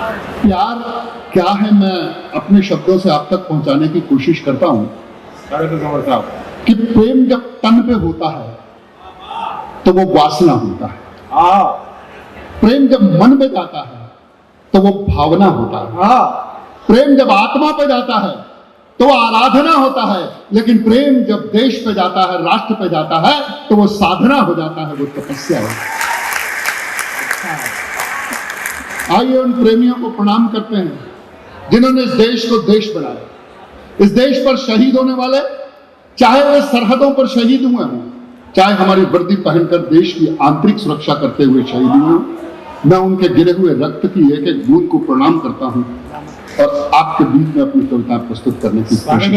प्यार क्या है, मैं अपने शब्दों से आप तक पहुंचाने की कोशिश करता हूं कि प्रेम जब तन पे होता है तो वो वासना होता है। प्रेम जब मन पे जाता है तो वो भावना होता है। प्रेम जब आत्मा पे जाता है तो वो आराधना होता है। लेकिन प्रेम जब देश पे जाता है, राष्ट्र पे जाता है, तो वो साधना हो जाता है, वो तपस्या होता है। आइए उन प्रेमियों को प्रणाम करते हैं जिन्होंने इस देश को देश बनाया। इस देश पर शहीद होने वाले, चाहे वे सरहदों पर शहीद हुए हों, चाहे हमारी वर्दी पहनकर देश की आंतरिक सुरक्षा करते हुए शहीद हुए हों, मैं उनके गिरे हुए रक्त की एक एक बूंद को प्रणाम करता हूं और आपके बीच में अपनी कविता प्रस्तुत करने की कोशिश।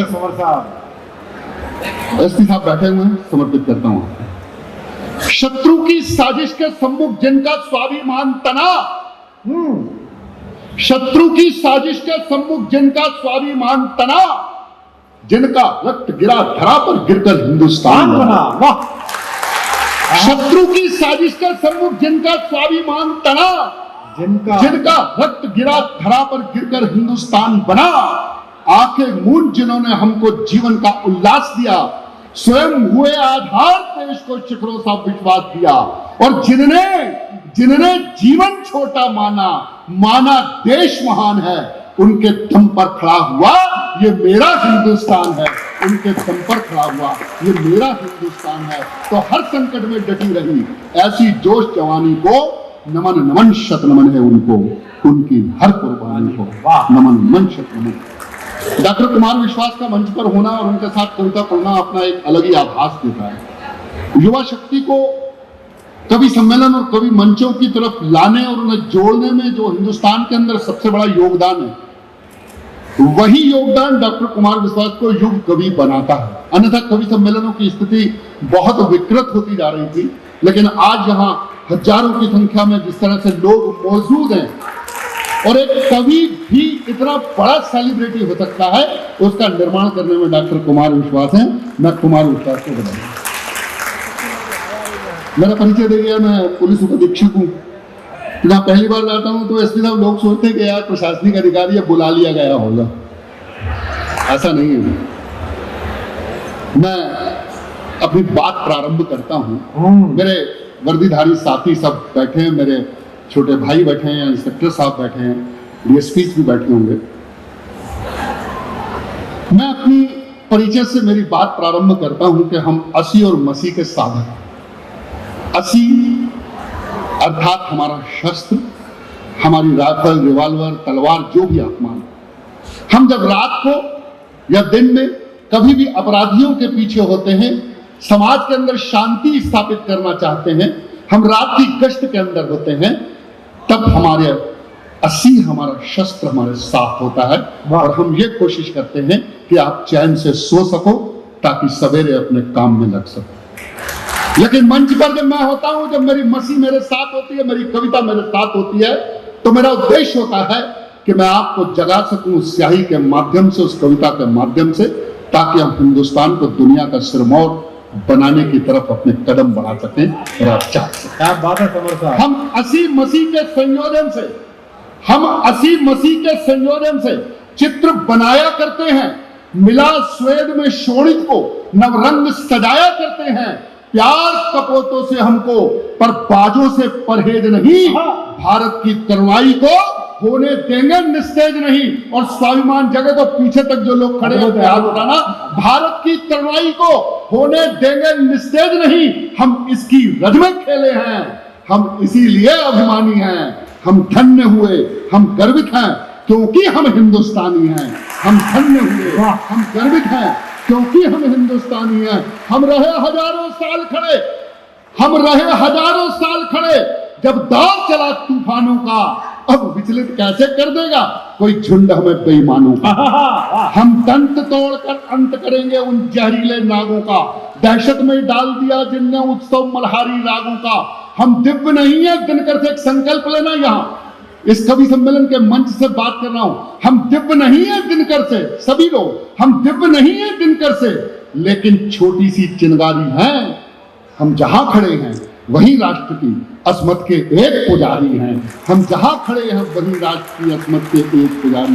एसपी साहब बैठे हुए हैं, समर्पित करता हूं। शत्रु की साजिश के सम्मुख जिनका स्वाभिमान तना, शत्रु की साजिश के सम्मुख जिनका स्वाभिमान तना, जिनका रक्त गिरा धरा पर गिरकर हिंदुस्तान बना। शत्रु की साजिश के सम्मुख जिनका स्वाभिमान तना, जिनका रक्त गिरा धरा पर गिरकर हिंदुस्तान बना। आंखें मूंद जिन्होंने हमको जीवन का उल्लास दिया, स्वयं हुए आधार देश को शिखरों सा विश्वास दिया। और जिन्होंने जीवन छोटा माना देश महान है, उनके दम पर खड़ा हुआ ये मेरा हिंदुस्तान है। उनके दम पर खड़ा हुआ ये मेरा हिंदुस्तान है। तो हर संकट में डटी रही ऐसी जोश जवानी को नमन नमन शत नमन है उनको, उनकी हर कुर्बानी को नमन नमन शत नमन। डॉक्टर कुमार विश्वास का मंच पर होना और उनके साथ कविता पढ़ना अपना एक अलग ही आभास देता है। युवा शक्ति को कवि सम्मेलन और कवि मंचों की तरफ लाने और उन्हें जोड़ने में जो हिंदुस्तान के अंदर सबसे बड़ा योगदान है, वही योगदान डॉक्टर कुमार विश्वास को युग कवि बनाता है। अन्यथा कवि सम्मेलनों की स्थिति बहुत विकृत होती जा रही थी, लेकिन आज यहाँ हजारों की संख्या में जिस तरह से लोग मौजूद हैं और एक कवि भी इतना बड़ा सेलिब्रिटी हो सकता है, उसका निर्माण करने में डॉक्टर कुमार विश्वास है। मैं कुमार विश्वास को बताऊंगा। मेरा परिचय दे गया, मैं पुलिस उप अधीक्षक हूँ। जहाँ पहली बार जाता हूँ तो एसपी साहब लोग सोचते हैं कि यार प्रशासनिक अधिकारी है, बुला लिया गया होगा। ऐसा नहीं है। मैं अपनी बात प्रारंभ करता हूँ। मेरे वर्दीधारी साथी सब बैठे हैं, मेरे छोटे भाई बैठे हैं, इंस्पेक्टर साहब बैठे हैं, डीएसपी भी बैठे होंगे। मैं अपनी परिचय से मेरी बात प्रारंभ करता हूं कि हम असी और मसी के साधक। असी अर्थात हमारा शस्त्र, हमारी राइफल, रिवॉल्वर, तलवार, जो भी आप मान। हम जब रात को या दिन में कभी भी अपराधियों के पीछे होते हैं, समाज के अंदर शांति स्थापित करना चाहते हैं, हम रात की गश्त के अंदर होते हैं, तब हमारे असी, हमारा शस्त्र हमारे साथ होता है और हम ये कोशिश करते हैं कि आप चैन से सो सको ताकि सवेरे अपने काम में लग सको। लेकिन मंच पर जब मैं होता हूं, जब मेरी मसी मेरे साथ होती है, मेरी कविता मेरे साथ होती है, तो मेरा उद्देश्य होता है कि मैं आपको जगा सकूं उस स्याही के माध्यम से, उस कविता के माध्यम से, ताकि हम हिंदुस्तान को दुनिया का सिरमौर बनाने की तरफ अपने कदम बढ़ा सकें और आप चाह सकें। क्या बात है समर साहब। हम असी मसीह के संयोजन से चित्र बनाया करते हैं, मिला स्वेद में शोणित को नवरंग सजाया करते हैं। प्यार कपोतों से हमको पर बाजों से परहेज नहीं, भारत की करुणाई को होने देंगे निस्तेज नहीं। और स्वाभिमान जगह तो पीछे तक जो लोग खड़े हैं याद उठाना, भारत की करुणाई को होने देंगे निस्तेज नहीं। हम इसकी रज में खेले हैं, हम इसीलिए अभिमानी हैं। हम धन्य हुए, हम गर्वित हैं क्योंकि हम हिंदुस्तानी हैं। हम धन्य हुए, हम गर्वित हैं क्योंकि हम हिंदुस्तानी हैं। हम रहे हजारों साल खड़े जब दौर चला तूफानों का, अब विचलित कैसे कर देगा कोई झुंड हमें बेईमानों का। हम दंत तोड़कर अंत करेंगे उन जहरीले नागों का, दहशत में डाल दिया जिनने उत्सव मल्हारी रागों का। हम दिव्य नहीं है, दिनकर से एक संकल्प लेना, यहाँ इस कवि सम्मेलन के मंच से बात कर रहा हूं। हम दिव्य नहीं है दिनकर से, सभी लोग, हम दिव्य नहीं है दिनकर से, लेकिन छोटी सी चिंगारी है। हम जहां खड़े हैं वही राष्ट्र की असमत के एक पुजारी हैं। हम जहां खड़े हैं वही राष्ट्र की असमत के एक पुजारी।